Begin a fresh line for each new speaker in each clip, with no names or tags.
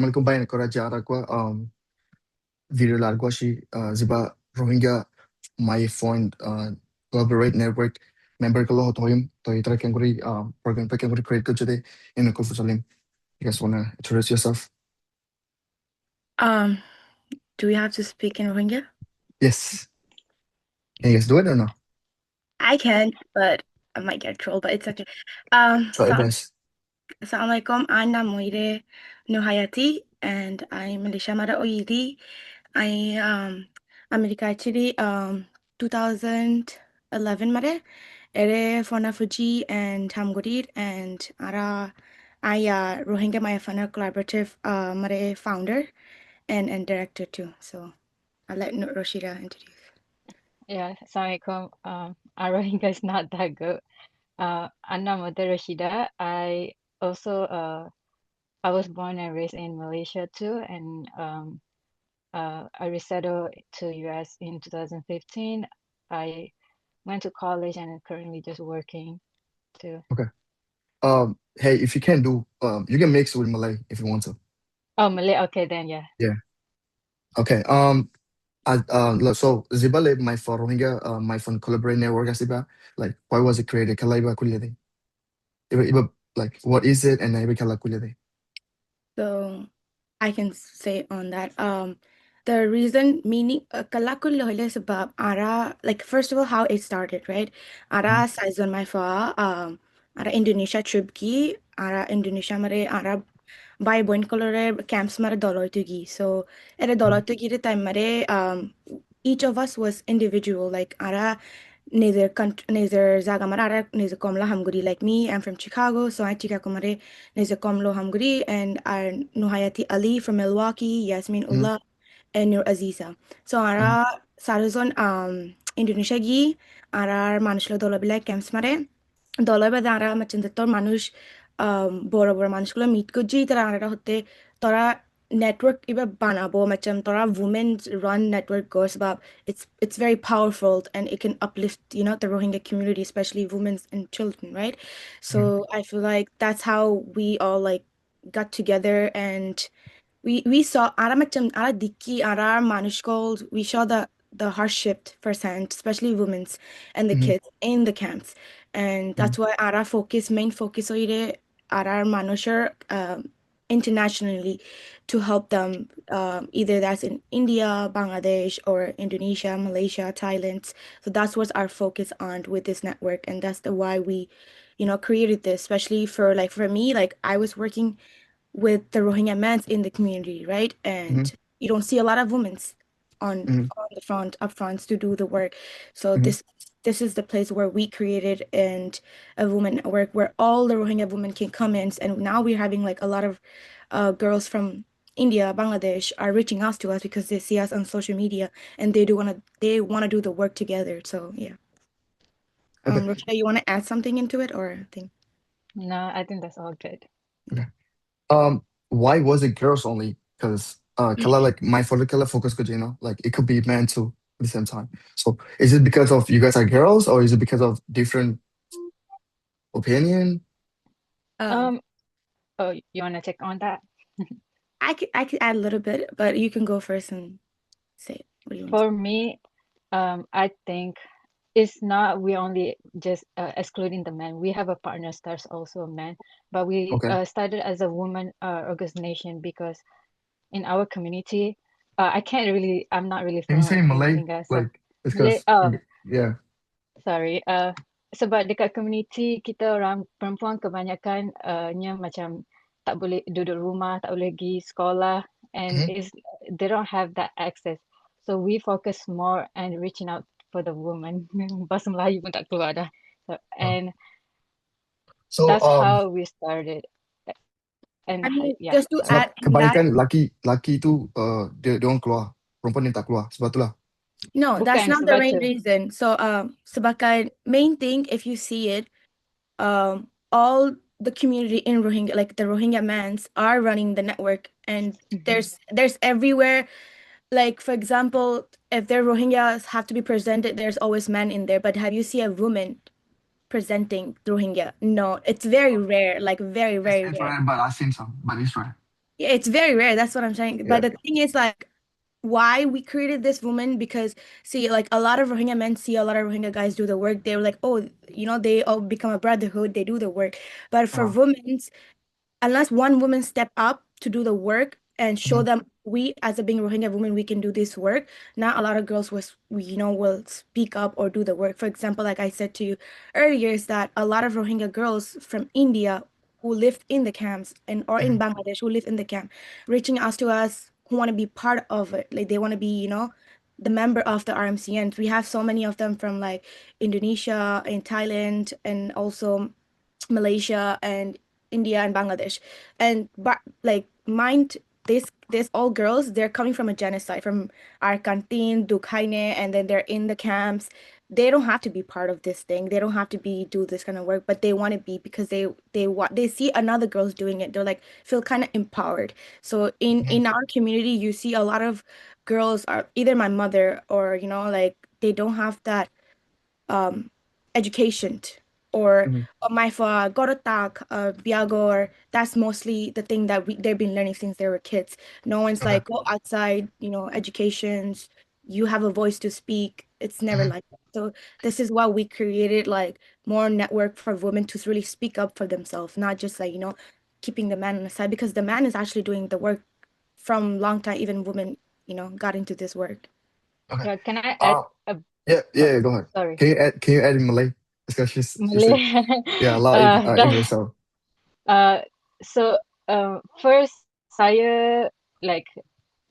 Assalamualaikum bay Koraja Aragua video largua shi ziba Rohingya Maiyafuinor collaborate network member ko lo hoyum to itra kenguri program pa kenguri create ko jode in ko fusalim. You guys wanna introduce yourself?
Um, do we have to speak in Rohingya?
Yes. Can you guys do it or no?
I can, but I might get trolled, but it's okay.
Try your best.
Assalamualaikum, Anna Moire Nurhayati, and I'm Malaysia Mara Oyidi. I America actually 2011 Mare Ere Fona Fuji and Hamgurid and Ara I Rohingya Maiyafuinor collaborative Mare founder and director too. So I'll let Roshidah introduce.
Yeah, Assalamualaikum. Our Rohingya is not that good. Anna Mother Roshidah. Also I was born and raised in Malaysia too, and I resettled to US in 2015. I went to college and I'm currently just working too.
Okay. Hey, if you can do you can mix with Malay if you want to.
Oh, Malay. Okay, then yeah.
Yeah. Okay. So Ziba my for Rohingya my fun collaborate network Ziba like why was it created? Kalaiba kulyade. Iba like what is it and iba kala kulyade.
So I can say on that. The reason meaning kalakul lohile sebab ara like first of all how it started, right? Ara saizon my fa ara Indonesia trip ki ara Indonesia mare ara by boin colore camps mare dollar tugi. So at a dollar tugi the time mare each of us was individual like ara neither country neither zaga marara neither komla hamguri like me. I'm from Chicago, so I Chicago mare neither komlo hamguri and our Nuhayati Ali from Milwaukee, Yasmin Ullah and Nur Aziza. So ara sarazon Indonesia gi ara মানুষগুলো দলবেলায় camps মারে দলবে তারা macam তোর মানুষ বড় বড় মানুষগুলো meet করছি তারা আনারা হতে তোরা network iba banabo macam tora women run network goes about it's very powerful and it can uplift the Rohingya community, especially women and children, right? So I feel like that's how we all like got together and we saw ara macam ara dikki ara manushkol we saw the hardship firsthand, especially women's and the kids in the camps, and that's why ara main focus oire ara manushar internationally to help them, either that's in India, Bangladesh, or Indonesia, Malaysia, Thailand. So that's what's our focus on with this network, and that's the why we created this, especially for me, like I was working with the Rohingya men in the community, right? And you don't see a lot of women on the front up fronts to do the work. So this is the place where we created and a woman network where all the Rohingya women can come in, and now we're having like a lot of girls from India, Bangladesh are reaching out to us because they see us on social media and they wanna do the work together. So yeah.
Okay.
Roshida, you want to add something into it or thing?
No, I think that's all good.
Okay. Why was it girls only? Because kala like my follicular focus could like it could be men too at the same time. So is it because of you guys are girls or is it because of different opinion?
Oh, you want to check on that?
I could add a little bit, but you can go first and say what you want to say.
For me, I think it's not we only just excluding the men. We have a partner that's also a man, but we
Okay.
started as a woman organization because in our community, I'm not really
Can you
fluent
say
in
Malay?
Rohingya, so
Like it's
Malay.
because yeah.
Sorry. Sebab dekat community kita orang perempuan kebanyakan nya macam tak boleh duduk rumah, tak boleh pergi sekolah, and they don't have that access. So we focus more and reaching out for the woman. Bahasa Melayu pun tak keluar dah. And
So
that's how we started. And
I mean,
yeah,
just to
sorry.
add
sebab
in that,
kebanyakan laki tu dia orang keluar, perempuan dia tak keluar. Sebab itulah.
no, that's
Bukan
not the
sebab
main
tu.
reason. So, sebagai main thing, if you see it, all the community in Rohingya, like the Rohingya mans, are running the network, and there's everywhere. Like for example, if their Rohingyas have to be presented, there's always men in there. But have you seen a woman presenting Rohingya? No, it's very rare, like very, very
It's
rare.
rare, but I've seen some. But it's rare.
Yeah, it's very rare. That's what I'm saying. But
Yeah.
the thing is, like, why we created this woman, because see, like a lot of Rohingya men see a lot of Rohingya guys do the work. They're like, oh, they all become a brotherhood. They do the work. But for
Uh-huh.
women, unless one woman step up to do the work and show
Mhm.
them, we as a being Rohingya woman, we can do this work. Not a lot of girls will speak up or do the work. For example, like I said to you earlier, is that a lot of Rohingya girls from India who lived in the camps and or in
Mhm.
Bangladesh who live in the camp reaching out to us who want to be part of it. Like they want to be, the member of the RMCN. We have so many of them from like Indonesia and Thailand and also Malaysia and India and Bangladesh. And but like mind this all girls, they're coming from a genocide from Arkantin, Dukhaine, and then they're in the camps. They don't have to be part of this thing. They don't have to be do this kind of work, but they want to be because they see another girls doing it. They're like feel kind of empowered. So
Mhm.
in our community, you see a lot of girls are either my mother or like they don't have that um, education or
Mhm.
my for gorotak biagor. That's mostly the thing that they've been learning since they were kids. No one's
Okay.
like go outside, educations, you have a voice to speak. It's never
Mhm.
like that. So this is why we created like more network for women to really speak up for themselves, not just like keeping the man on the side, because the man is actually doing the work from long time. Even women got into this work.
Okay.
Yeah, can I add
Uh,
a
yeah,
oh,
yeah, go ahead.
sorry.
Can you add in Malay? Because she
Malay.
said, yeah, a lot in English, so.
Uh, so first saya like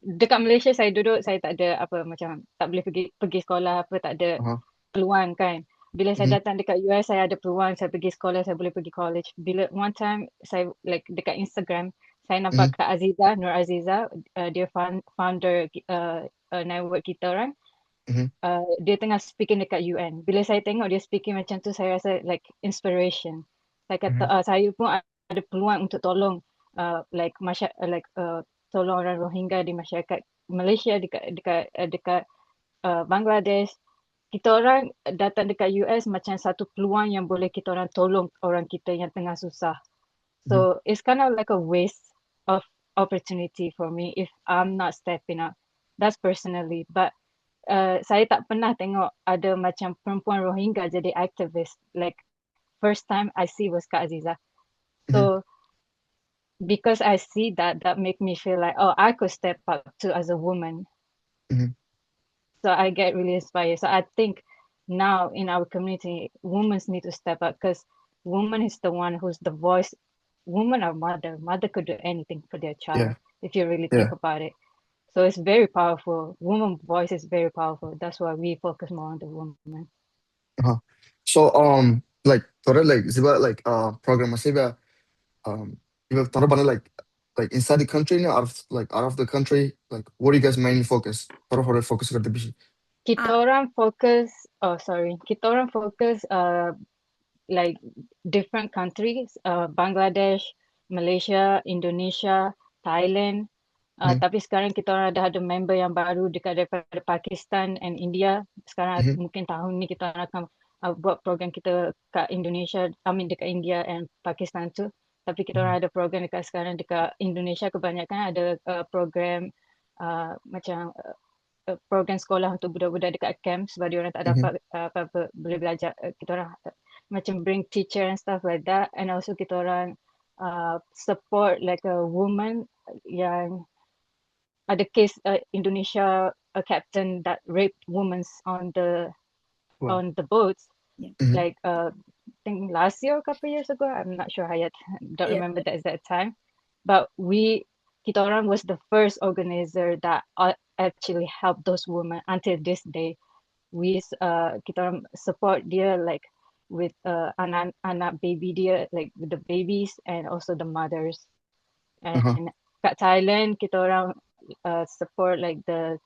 dekat Malaysia saya duduk, saya tak ada apa macam tak boleh pergi pergi sekolah apa, tak ada
Uh-huh.
peluang kan. Bila saya
Mhm.
datang dekat US, saya ada peluang, saya pergi sekolah, saya boleh pergi college. Bila one time saya like dekat Instagram, saya
Mhm.
nampak Kak Aziza, Nur Aziza, dia founder network kita orang.
Mhm.
Dia tengah speaking dekat UN. Bila saya tengok dia speaking macam tu, saya rasa like inspiration. Saya kata
Mhm.
saya pun ada peluang untuk tolong like tolong orang Rohingya di masyarakat Malaysia, dekat Bangladesh. Kita orang datang dekat US macam satu peluang yang boleh kita orang tolong orang kita yang tengah susah.
Mhm.
So it's kind of like a waste of opportunity for me if I'm not stepping up. That's personally. But saya tak pernah tengok ada macam perempuan Rohingya jadi aktivis. Like first time I see was Kak Aziza.
Mhm.
So because I see that, that make me feel like, oh, I could step up too as a woman.
Mhm.
So I get really inspired. So I think now in our community, women need to step up because woman is the one who's the voice. Woman or mother. Mother could do anything for their
Yeah,
child if you really think
yeah.
about it. So it's very powerful. Woman voice is very powerful. That's why we focus more on the woman.
Uh-huh. So, like, thought like, ziba, like, program, ziba, you thought about it, like inside the country now, out of the country, like, what do you guys mainly focus? Thought about it, focus करते पीछे.
Kita
Ah,
orang fokus, oh sorry, kita orang fokus like different countries, Bangladesh, Malaysia, Indonesia, Thailand.
Mhm.
Tapi sekarang kita orang dah ada member yang baru dekat daripada Pakistan and India. Sekarang
Mhm.
mungkin tahun ni kita orang akan buat program kita kat Indonesia, I mean dekat India and Pakistan tu. Tapi kita
Mhm.
orang ada program dekat sekarang dekat Indonesia, kebanyakan ada program macam program sekolah untuk budak-budak dekat camp sebab dia orang tak
Mhm.
dapat apa-apa boleh belajar. Kita orang macam bring teacher and stuff like that, and also kita orang support like a woman yang ada case Indonesia, a captain that raped women
Wow.
on the boats
yeah,
Mhm.
like I think last year or a couple of years ago. I'm not sure Hayat, don't
yeah.
remember the exact time, but kita orang was the first organizer that actually helped those women until this day. Kita orang support dia like with anak baby dia, like with the babies and also the mothers.
Uh-huh.
And kat Thailand kita orang support like the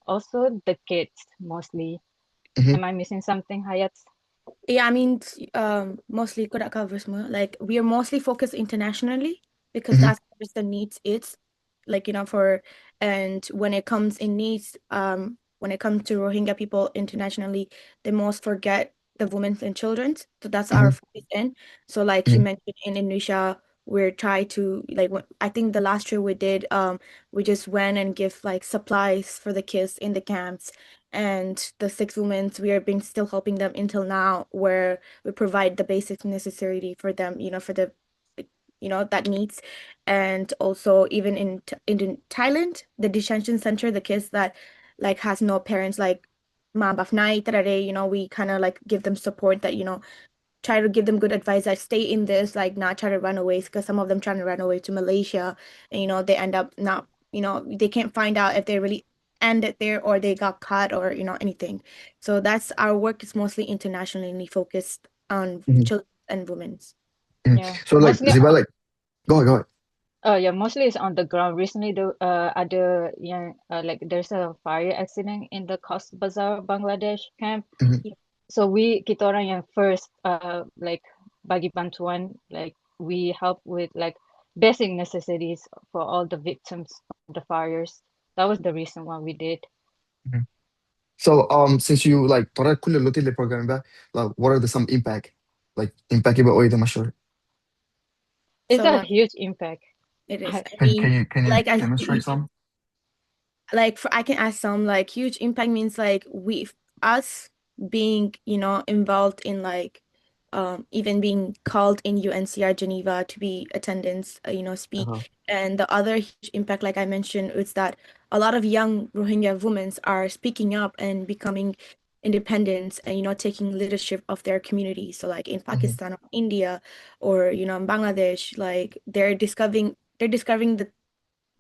also the kids mostly.
Mhm.
Am I missing something, Hayat?
Yeah, I mean, mostly Kodak covers more. Like we are mostly focused internationally because
Mhm.
that's where the needs it's like for and when it comes in needs, when it comes to Rohingya people internationally, they most forget the women and children. So that's our
Mhm.
focus in. So like you
Mhm.
mentioned in Indonesia, we're trying to like I think the last trip we did, we just went and give like supplies for the kids in the camps, and the 6 women we have been still helping them until now, where we provide the basic necessity for them, for the that needs. And also even in Thailand, the detention center, the kids that like has no parents, like ma baf nai tarare, we kind of like give them support, that try to give them good advice that stay in this, like not try to run away, because some of them trying to run away to Malaysia, and they end up not, they can't find out if they really ended there or they got caught or anything. So that's our work is mostly internationally focused on
Mhm.
children and women's.
Mhm.
Yeah,
So like
mostly
Ziba, like go ahead.
yeah, mostly it's on the ground. Recently, the ada yang like there's a fire accident in the Cox's Bazar, Bangladesh camp.
Mhm.
So kita orang yang first like bagi bantuan, like we help with like basic necessities for all the victims of the fires. That was the reason why we did.
Mhm. So since you like طريقة كل اللي قلت لي program ده, like what are the some impact يبقى ايه ده مشهور.
It's
So
a
like
huge impact.
it is. I
Can
mean,
can you
like as
demonstrate some?
like for I can add some, like huge impact means like us being involved in like even being called in UNCR Geneva to be attendance, speak.
Uh-huh.
And the other huge impact, like I mentioned, is that a lot of young Rohingya women are speaking up and becoming independent, and taking leadership of their community. So like in
Mhm.
Pakistan or India, or in Bangladesh, like they're discovering the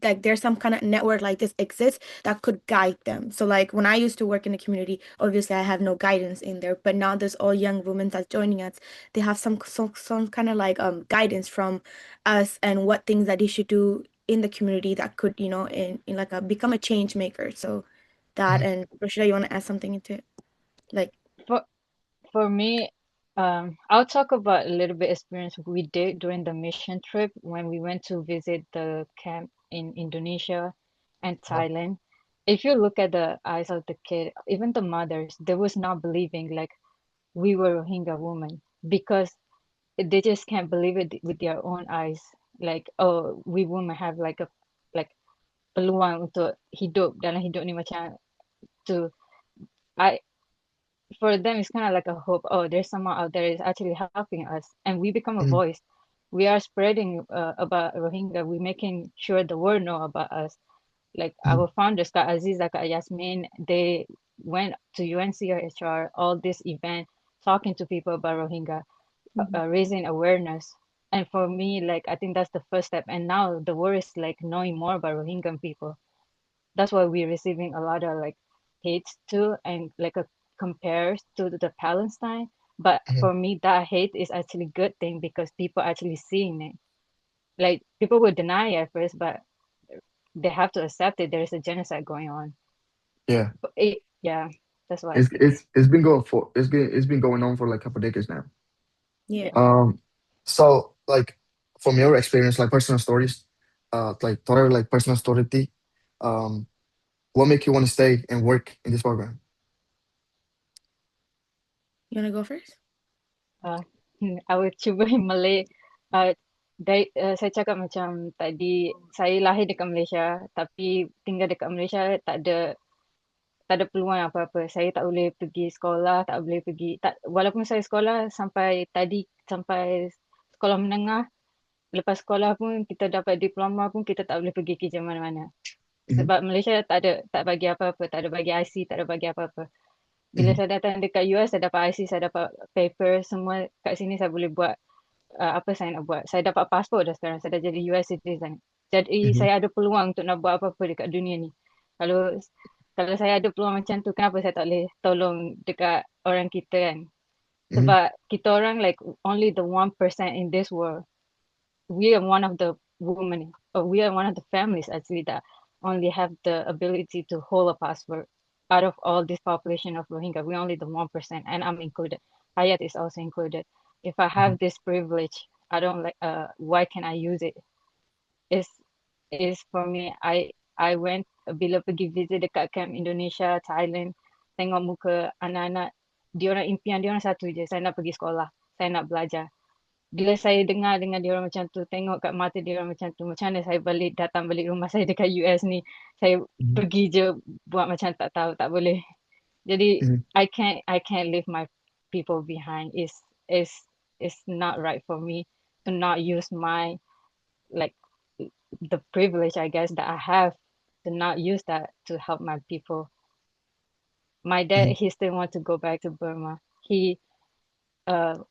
like there's some kind of network like this exists that could guide them. So like when I used to work in the community, obviously I have no guidance in there, but now there's all young women that's joining us. They have some kind of like guidance from us, and what things that they should do in the community that could, in like a become a change maker. So that,
Mhm.
and Roshidah, you want to add something into it? Like
For for me, I'll talk about a little bit experience we did during the mission trip when we went to visit the camp in Indonesia and
Uh-huh.
Thailand. If you look at the eyes of the kid, even the mothers, they was not believing like we were Rohingya women, because they just can't believe it with their own eyes. Like, oh, we women have like peluang untuk hidup dalam hidup ni macam to I for them it's kind of like a hope. Oh, there's someone out there is actually helping us, and we become a
Mhm.
voice. We are spreading about Rohingya. We're making sure the world know about us. Like
Mhm.
our founders, Kak Aziza, Kak Yasmin, they went to UNCHR, all this event, talking to people about Rohingya,
mhm.
raising awareness. And for me, like I think that's the first step. And now the world is like knowing more about Rohingya people. That's why we're receiving a lot of like hate too, and like a compares to the Palestine. But
Mhm.
for me, that hate is actually a good thing because people actually seeing it. Like people would deny it at first, but they have to accept it. There is a genocide going on.
Yeah,
But yeah, that's what I see.
it's been going for it's been going on for like a couple decades now.
Yeah.
Yeah.
Um, so like from your experience, like personal stories, like Tara, like personal story, um, what make you want to stay and work in this program?
You want to go first?
Uh, I will cuba in Malay. Saya cakap macam tadi, saya lahir dekat Malaysia, tapi tinggal dekat Malaysia tak ada peluang apa-apa. Saya tak boleh pergi sekolah, tak boleh pergi tak walaupun saya sekolah sampai sekolah menengah, lepas sekolah pun kita dapat diploma pun kita tak boleh pergi kerja mana-mana.
Mhm.
Sebab Malaysia tak bagi apa-apa, tak ada bagi IC, tak ada bagi apa-apa. Bila
Mhm.
saya datang dekat US, saya dapat IC, saya dapat paper, semua kat sini saya boleh buat apa saya nak buat. Saya dapat pasport dah sekarang, saya dah jadi US citizen. Jadi
Mhm.
saya ada peluang untuk nak buat apa-apa dekat dunia ni. Kalau kalau saya ada peluang macam tu, kenapa saya tak boleh tolong dekat orang kita kan?
Mhm.
Sebab kita orang like only the 1% in this world. We are one of the women, or we are one of the families actually that only have the ability to hold a passport out of all this population of Rohingya. We're only the 1%, and I'm included. Hayat is also included. If I
Mhm.
have this privilege, I don't like. Why can I use it? Is is for me. I went bila pergi visit dekat camp Indonesia, Thailand, tengok muka anak-anak, diorang impian diorang satu je. Saya nak pergi sekolah. Saya nak belajar. bila saya dengar dengan dia orang macam tu, tengok kat mata dia orang macam tu, macam mana saya datang balik rumah saya dekat US ni, saya
Mhm.
pergi je buat macam tak tahu, tak boleh. Jadi
Mhm.
I can't leave my people behind. Is it's not right for me to not use my, like, the privilege, I guess, that I have, to not use that to help my people. My dad,
Mhm.
he still want to go back to Burma. Uh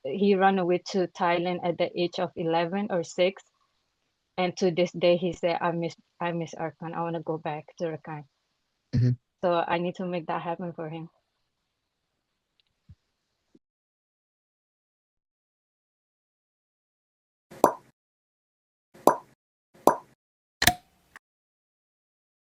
he ran away to Thailand at the age of 11 or 6, and to this day he said, I miss Arakan. I want to go back to Rakhine.
Mhm.
So I need to make that happen for him.